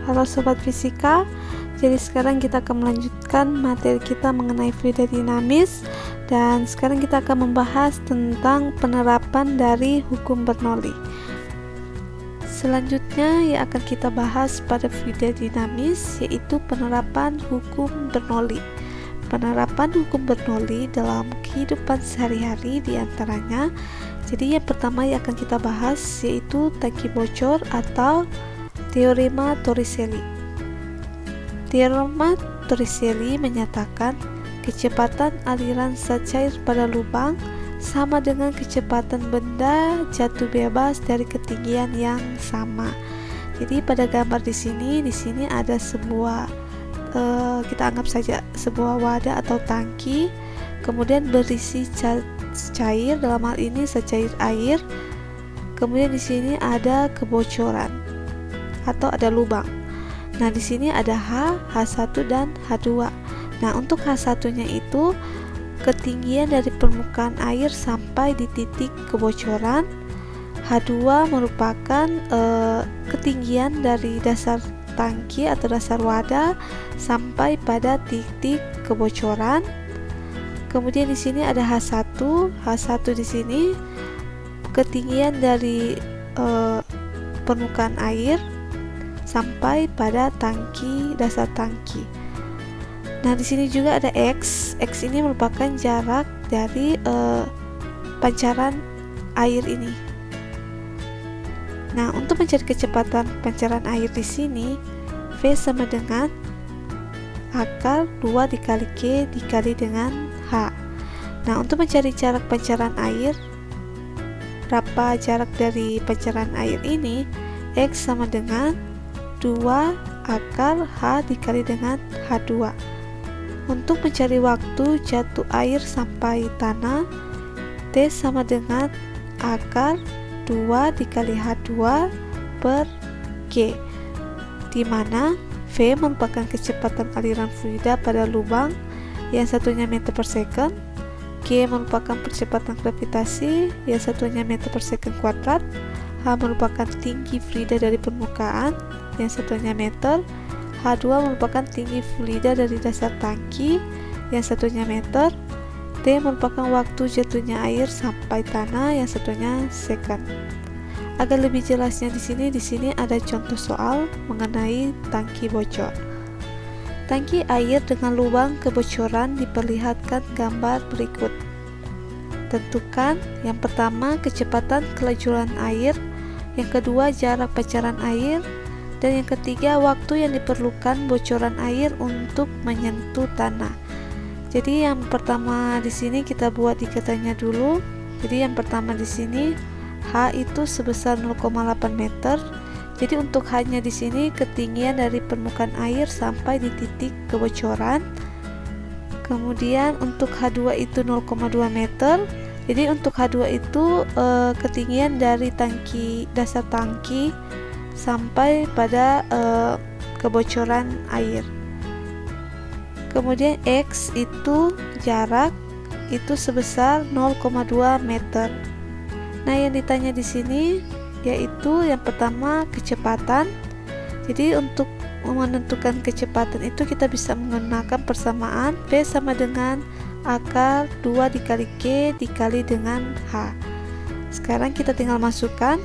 Halo Sobat Fisika, jadi sekarang kita akan melanjutkan materi kita mengenai fluida dinamis. Dan sekarang kita akan membahas tentang penerapan dari hukum Bernoulli. Selanjutnya yang akan kita bahas pada fluida dinamis yaitu penerapan hukum Bernoulli. Penerapan hukum Bernoulli dalam kehidupan sehari-hari diantaranya, jadi yang pertama yang akan kita bahas yaitu tangki bocor atau teorema Torricelli. Teorema Torricelli menyatakan kecepatan aliran zat cair pada lubang sama dengan kecepatan benda jatuh bebas dari ketinggian yang sama. Jadi pada gambar di sini ada sebuah kita anggap saja sebuah wadah atau tangki, kemudian berisi cair, dalam hal ini secair air. Kemudian di sini ada kebocoran atau ada lubang. Nah, di sini ada H1 dan H2. Nah, untuk H1-nya itu ketinggian dari permukaan air sampai di titik kebocoran. H2 merupakan ketinggian dari dasar tangki atau dasar wadah sampai pada titik kebocoran. Kemudian di sini ada H1. H1 di sini ketinggian dari permukaan air sampai pada tangki, dasar tangki. Nah, di sini juga ada X. X ini merupakan jarak dari pancaran air ini. Nah, untuk mencari kecepatan pancaran air di sini, V sama dengan akar 2 dikali K dikali dengan H. Nah, untuk mencari jarak pancaran air, berapa jarak dari pancaran air ini, X sama dengan 2 akar H dikali dengan H2. Untuk mencari waktu jatuh air sampai tanah, T sama dengan akar 2 dikali H2 per G, di mana V merupakan kecepatan aliran fluida pada lubang, yang satunya meter per second. G merupakan percepatan gravitasi, yang satunya meter per second kuadrat. H merupakan tinggi fluida dari permukaan, yang satunya meter. H2 merupakan tinggi fluida dari dasar tangki, yang satunya meter. T merupakan waktu jatuhnya air sampai tanah, yang satunya second. Agar lebih jelasnya di sini ada contoh soal mengenai tangki bocor. Tangki air dengan lubang kebocoran diperlihatkan gambar berikut. Tentukan yang pertama kecepatan kelajuran air, yang kedua jarak pancaran air, dan yang ketiga waktu yang diperlukan bocoran air untuk menyentuh tanah. Jadi yang pertama di sini kita buat ikatannya dulu. Jadi yang pertama di sini H itu sebesar 0,8 meter. Jadi untuk H-nya di sini ketinggian dari permukaan air sampai di titik kebocoran. Kemudian untuk H2 itu 0,2 meter. Jadi untuk H2 itu ketinggian dari tangki, dasar tangki sampai pada kebocoran air. Kemudian X itu jarak itu sebesar 0,2 meter. Nah, yang ditanya di sini yaitu yang pertama kecepatan. Jadi untuk menentukan kecepatan itu kita bisa menggunakan persamaan V sama dengan akar 2 dikali K dikali dengan H. Sekarang kita tinggal masukkan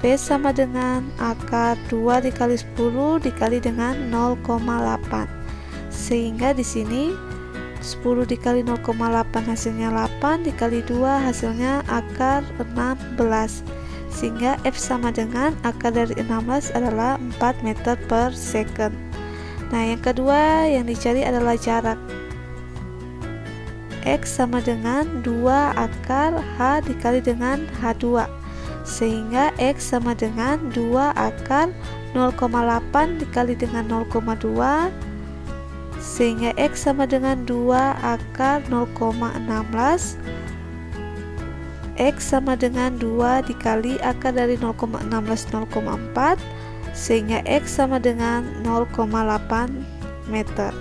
V sama dengan akar 2 dikali 10 dikali dengan 0,8. Sehingga di sini 10 dikali 0,8 hasilnya 8, dikali 2 hasilnya akar 16. Sehingga F sama dengan akar dari 16 adalah 4 meter per second. Nah, yang kedua yang dicari adalah jarak. X sama dengan 2 akar H dikali dengan H2. Sehingga X sama dengan 2 akar 0,8 dikali dengan 0,2, sehingga X sama dengan 2 akar 0,16. X sama dengan 2 dikali akar dari 0,16 0,4, sehingga X sama dengan 0,8 meter.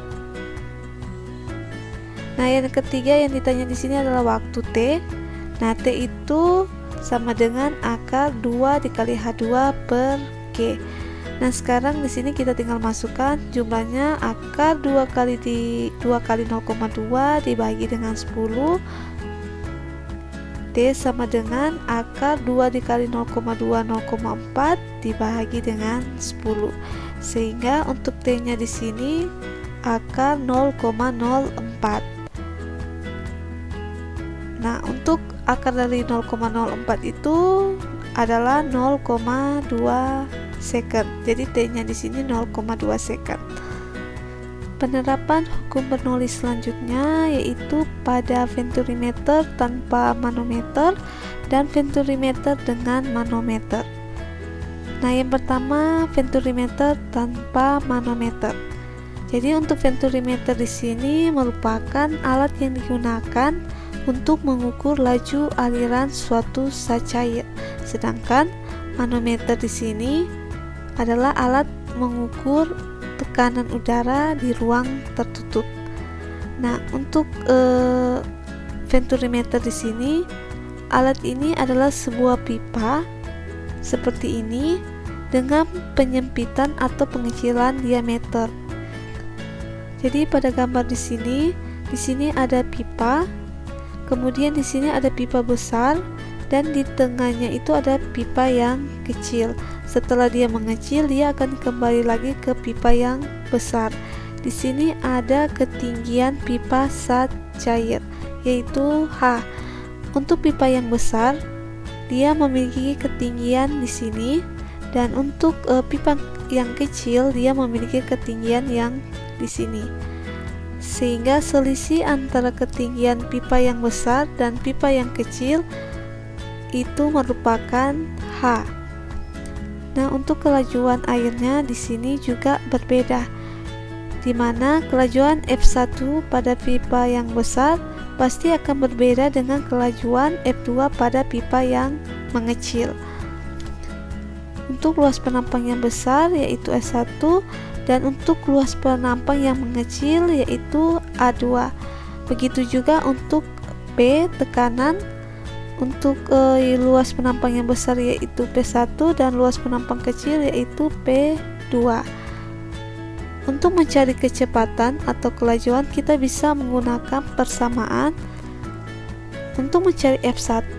Nah, yang ketiga yang ditanya di sini adalah waktu T. Nah, T itu sama dengan akar 2 dikali H2 per G. Nah, sekarang di sini kita tinggal masukkan jumlahnya. Akar 2 kali 0,2 dibagi dengan 10. D sama dengan akar 2 dikali 0,2 0,4 dibagi dengan 10. Sehingga untuk T-nya di sini akar 0,04. Nah, untuk akar dari 0,04 itu adalah 0,2 second. Jadi T-nya di sini 0,2 second. Penerapan hukum Bernoulli selanjutnya yaitu pada venturimeter tanpa manometer dan venturimeter dengan manometer. Nah, yang pertama venturimeter tanpa manometer. Jadi untuk venturimeter di sini merupakan alat yang digunakan untuk mengukur laju aliran suatu zat cair. Sedangkan manometer di sini adalah alat mengukur tekanan udara di ruang tertutup. Nah, untuk venturimeter di sini, alat ini adalah sebuah pipa seperti ini dengan penyempitan atau pengecilan diameter. Jadi pada gambar di sini ada pipa, kemudian di sini ada pipa besar, dan di tengahnya itu ada pipa yang kecil. Setelah dia mengecil, dia akan kembali lagi ke pipa yang besar. Di sini ada ketinggian pipa zat cair, yaitu H. Untuk pipa yang besar, dia memiliki ketinggian di sini, dan untuk pipa yang kecil, dia memiliki ketinggian yang di sini. Sehingga selisih antara ketinggian pipa yang besar dan pipa yang kecil itu merupakan H. Nah, untuk kelajuan airnya di sini juga berbeda, di mana kelajuan F1 pada pipa yang besar pasti akan berbeda dengan kelajuan F2 pada pipa yang mengecil. Untuk luas penampang yang besar yaitu S1, dan untuk luas penampang yang mengecil yaitu A2. Begitu juga untuk P tekanan. Untuk luas penampang yang besar yaitu P1 dan luas penampang kecil yaitu P2. Untuk mencari kecepatan atau kelajuan kita bisa menggunakan persamaan. Untuk mencari F1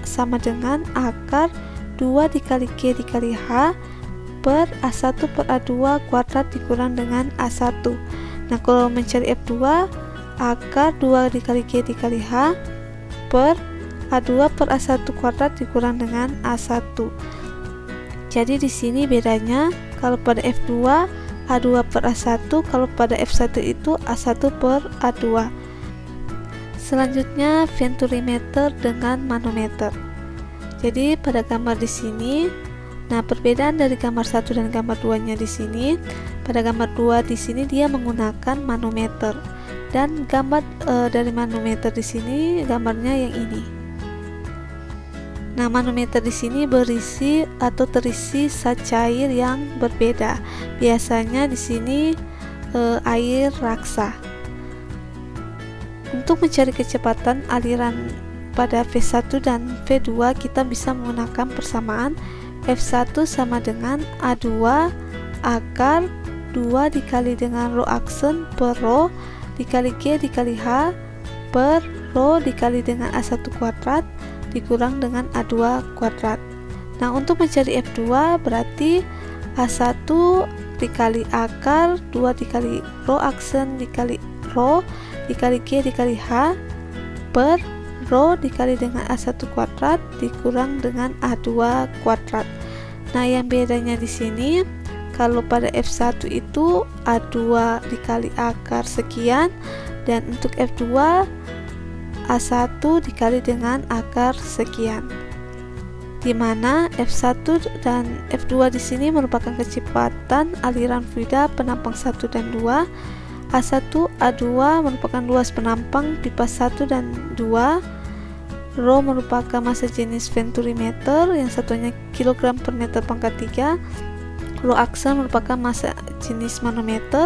sama dengan akar 2 dikali G dikali H per A1 per A2 kuadrat dikurang dengan A1. Nah, kalau mencari F2 akar 2 dikali G dikali H per A2 per A1 kuadrat dikurang dengan A1. Jadi di sini bedanya, kalau pada F2 A2 per A1, kalau pada F1 itu A1 per A2. Selanjutnya venturimeter dengan manometer. Jadi pada gambar di sini, nah perbedaan dari gambar 1 dan gambar 2-nya di sini, pada gambar 2 di sini dia menggunakan manometer, dan gambar dari manometer di sini gambarnya yang ini. Nah, manometer di sini berisi atau terisi zat cair yang berbeda. Biasanya di sini air raksa. Untuk mencari kecepatan aliran pada V1 dan V2 kita bisa menggunakan persamaan. F1 sama dengan A2 akar 2 dikali dengan rho aksen per rho dikali G dikali H per rho dikali dengan A1 kuadrat dikurang dengan A2 kuadrat. Nah, untuk mencari F2 berarti A1 dikali akar 2 dikali rho aksen dikali rho dikali G dikali H per rho dikali dengan A1 kuadrat dikurang dengan A2 kuadrat. Nah, yang bedanya di sini, kalau pada F1 itu A2 dikali akar sekian, dan untuk F2 A1 dikali dengan akar sekian, di mana F1 dan F2 di sini merupakan kecepatan aliran fluida penampang 1 dan 2. A1, A2 merupakan luas penampang pipa 1 dan 2. Rho merupakan massa jenis venturimeter, yang satunya kilogram per meter pangkat 3. Rho aksen merupakan massa jenis manometer,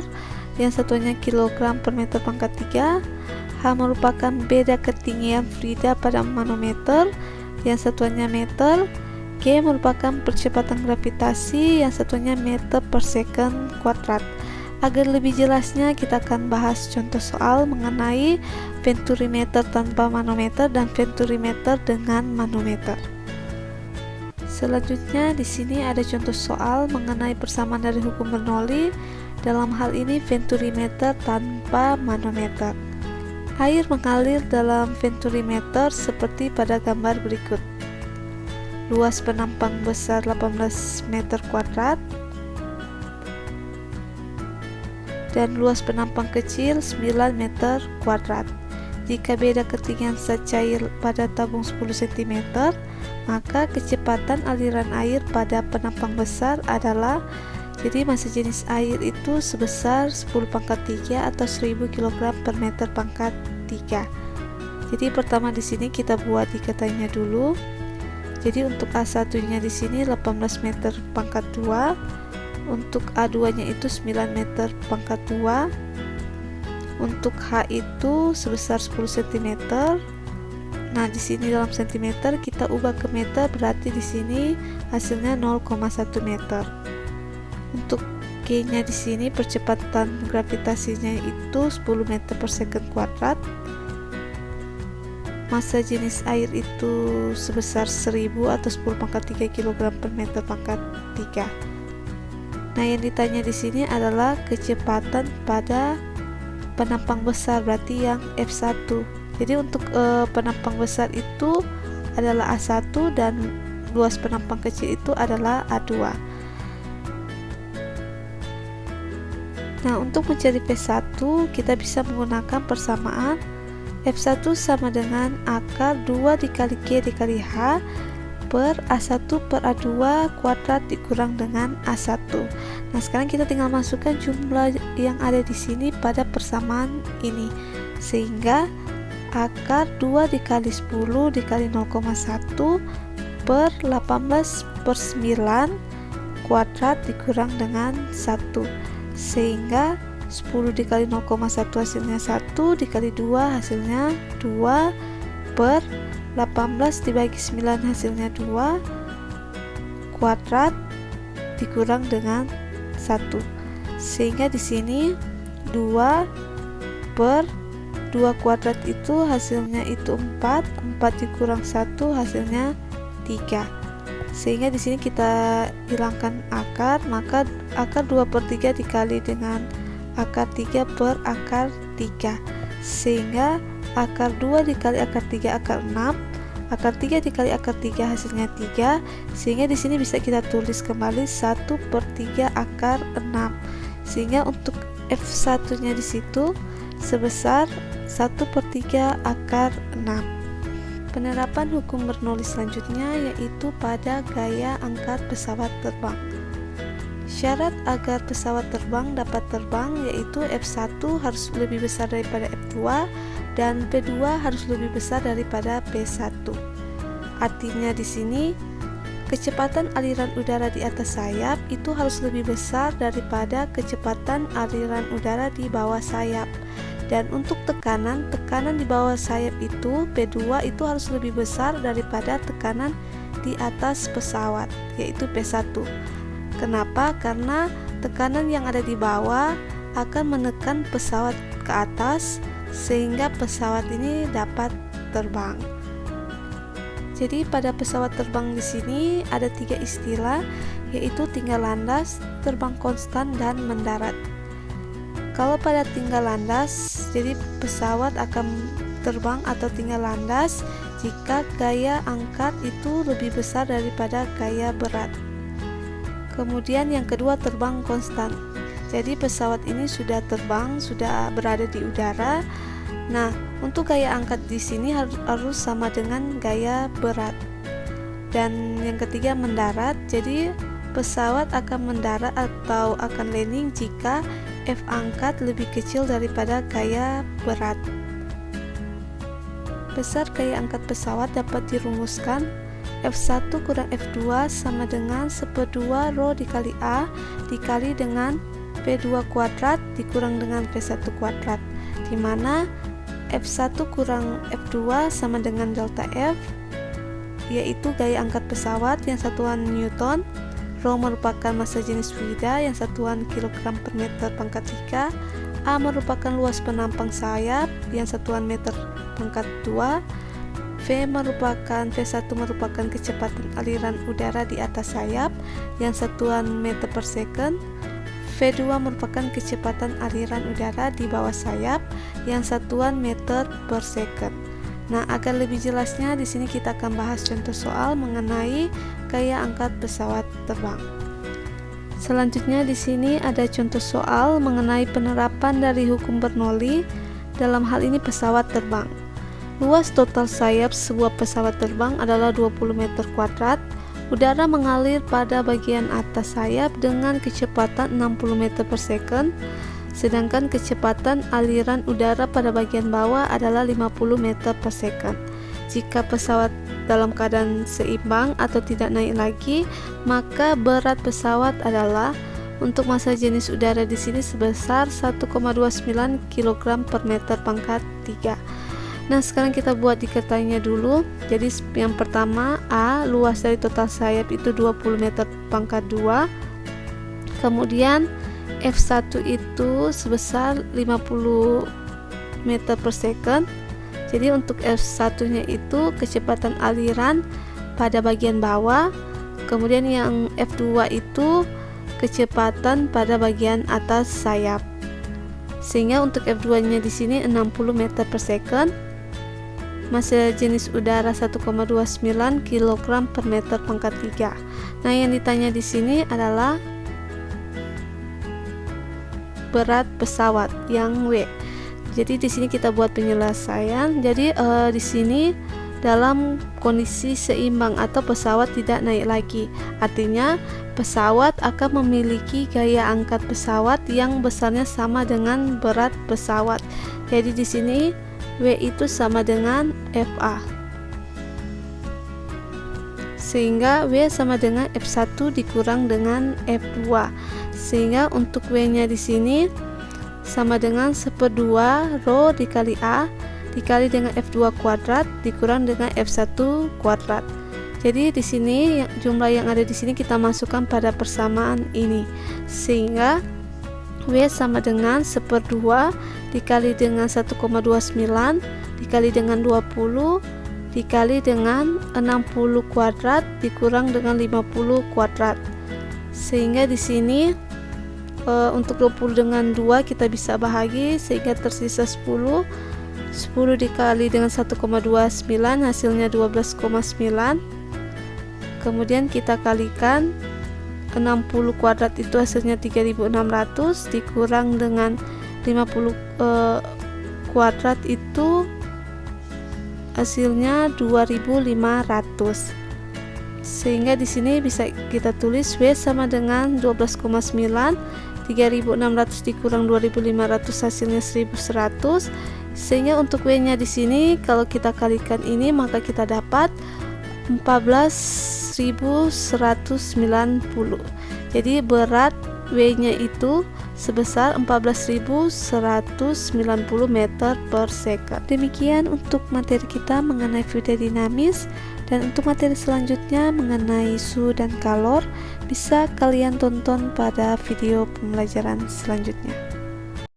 yang satunya kilogram per meter pangkat 3. H merupakan beda ketinggian fluida pada manometer, yang satuannya meter. G merupakan percepatan gravitasi, yang satunya meter per second kuadrat. Agar lebih jelasnya, kita akan bahas contoh soal mengenai venturimeter tanpa manometer dan venturimeter dengan manometer. Selanjutnya di sini ada contoh soal mengenai persamaan dari hukum Bernoulli. Dalam hal ini venturimeter tanpa manometer. Air mengalir dalam venturimeter seperti pada gambar berikut. Luas penampang besar 18 meter kuadrat dan luas penampang kecil 9 meter kuadrat. Jika beda ketinggian zat cair pada tabung 10 cm, maka kecepatan aliran air pada penampang besar adalah, jadi massa jenis air itu sebesar 10⁻³ atau 1000 kg per meter pangkat 3. Jadi pertama di sini kita buat dikatanya dulu. Jadi untuk A1-nya di sini 18 meter pangkat 2. Untuk A2-nya itu 9 meter pangkat 2. Untuk H itu sebesar 10 cm. Nah, di sini dalam cm kita ubah ke meter, berarti di sini hasilnya 0,1 meter. Untuk G-nya di sini percepatan gravitasinya itu 10 meter per second kuadrat. Massa jenis air itu sebesar 1000 atau 10⁻³ kg per meter pangkat 3. Nah, yang ditanya di sini adalah kecepatan pada penampang besar, berarti yang F1. Jadi untuk penampang besar itu adalah A1 dan luas penampang kecil itu adalah A2. Nah, untuk mencari P1 kita bisa menggunakan persamaan F1 sama dengan akar 2 dikali G dikali H per A1 per A2 kuadrat dikurang dengan A1. Nah, sekarang kita tinggal masukkan jumlah yang ada di sini pada persamaan ini, sehingga akar 2 dikali 10 dikali 0,1 per 18 per 9 kuadrat dikurang dengan 1, sehingga 10 dikali 0,1 hasilnya 1, dikali 2 hasilnya 2, per 18 dibagi 9 hasilnya 2 kuadrat dikurang dengan 1, sehingga di sini 2 per 2 kuadrat itu hasilnya itu 4 dikurang 1 hasilnya 3, sehingga di sini kita hilangkan akar, maka akar 2/3 dikali dengan akar 3 per akar 3, sehingga akar 2 dikali akar 3 akar 6, akar 3 dikali akar 3 hasilnya 3, sehingga di sini bisa kita tulis kembali 1/3 akar 6, sehingga untuk F1 nya di situ sebesar 1/3 akar 6. Penerapan hukum Bernoulli selanjutnya yaitu pada gaya angkat pesawat terbang. Syarat agar pesawat terbang dapat terbang yaitu F1 harus lebih besar daripada F2 dan P2 harus lebih besar daripada P1. Artinya di sini kecepatan aliran udara di atas sayap itu harus lebih besar daripada kecepatan aliran udara di bawah sayap. Dan untuk tekanan di bawah sayap itu P2 itu harus lebih besar daripada tekanan di atas pesawat, yaitu P1. Kenapa? Karena tekanan yang ada di bawah akan menekan pesawat ke atas sehingga pesawat ini dapat terbang. Jadi pada pesawat terbang di sini ada 3 istilah, yaitu tinggal landas, terbang konstan, dan mendarat. Kalau pada tinggal landas, jadi pesawat akan terbang atau tinggal landas jika gaya angkat itu lebih besar daripada gaya berat. Kemudian yang kedua terbang konstan. Jadi pesawat ini sudah terbang, sudah berada di udara. Nah, untuk gaya angkat di sini harus sama dengan gaya berat. Dan yang ketiga mendarat. Jadi pesawat akan mendarat atau akan landing jika F angkat lebih kecil daripada gaya berat. Besar gaya angkat pesawat dapat dirumuskan F1 kurang F2 sama dengan 1/2 rho dikali A dikali dengan P2 kuadrat dikurang dengan P1 kuadrat, di mana F1 kurang F2 sama dengan delta F yaitu gaya angkat pesawat yang satuan Newton, Rho merupakan massa jenis fluida yang satuan kilogram per meter pangkat 3, A merupakan luas penampang sayap yang satuan meter pangkat 2, V1 merupakan kecepatan aliran udara di atas sayap yang satuan meter per second, V2 merupakan kecepatan aliran udara di bawah sayap yang satuan meter per second. Nah, agar lebih jelasnya di sini kita akan bahas contoh soal mengenai gaya angkat pesawat terbang. Selanjutnya di sini ada contoh soal mengenai penerapan dari hukum Bernoulli dalam hal ini pesawat terbang. Luas total sayap sebuah pesawat terbang adalah 20 meter kuadrat. Udara mengalir pada bagian atas sayap dengan kecepatan 60 meter per second, sedangkan kecepatan aliran udara pada bagian bawah adalah 50 meter per second. Jika pesawat dalam keadaan seimbang atau tidak naik lagi, maka berat pesawat adalah untuk massa jenis udara di sini sebesar 1,29 kg per meter pangkat 3. Nah, sekarang kita buat diketanya dulu. Jadi yang pertama, A, luas dari total sayap itu 20 meter pangkat 2. Kemudian F1 itu sebesar 50 meter per second. Jadi untuk F1 nya itu kecepatan aliran pada bagian bawah. Kemudian yang F2 itu kecepatan pada bagian atas sayap. Sehingga untuk F2 nya di sini 60 meter per second. Massa jenis udara 1,29 kg per meter pangkat 3. Nah, yang ditanya di sini adalah berat pesawat yang W. Jadi di sini kita buat penyelesaian. Jadi di sini dalam kondisi seimbang atau pesawat tidak naik lagi. Artinya pesawat akan memiliki gaya angkat pesawat yang besarnya sama dengan berat pesawat. Jadi di sini W itu sama dengan FA. Sehingga W sama dengan F1 dikurang dengan F2. Sehingga untuk W-nya di sini sama dengan 1/2 Rho dikali A dikali dengan F2 kuadrat dikurang dengan F1 kuadrat. Jadi di sini jumlah yang ada di sini kita masukkan pada persamaan ini. Sehingga W sama dengan 1/2 dikali dengan 1,29 dikali dengan 20 dikali dengan 60 kuadrat dikurang dengan 50 kuadrat. Sehingga di sini untuk 20 dengan 2 kita bisa bahagi sehingga tersisa 10 dikali dengan 1,29 hasilnya 12,9. Kemudian kita kalikan 60 kuadrat itu hasilnya 3600 dikurang dengan 50 kuadrat itu hasilnya 2500. Sehingga di sini bisa kita tulis W sama dengan 12,9, 3600 dikurang 2500 hasilnya 1100. Sehingga untuk W-nya di sini kalau kita kalikan ini maka kita dapat 14.190. Jadi berat W-nya itu sebesar 14.190 meter per second. Demikian untuk materi kita mengenai fluida dinamis. Dan untuk materi selanjutnya mengenai suhu dan kalor bisa kalian tonton pada video pembelajaran selanjutnya.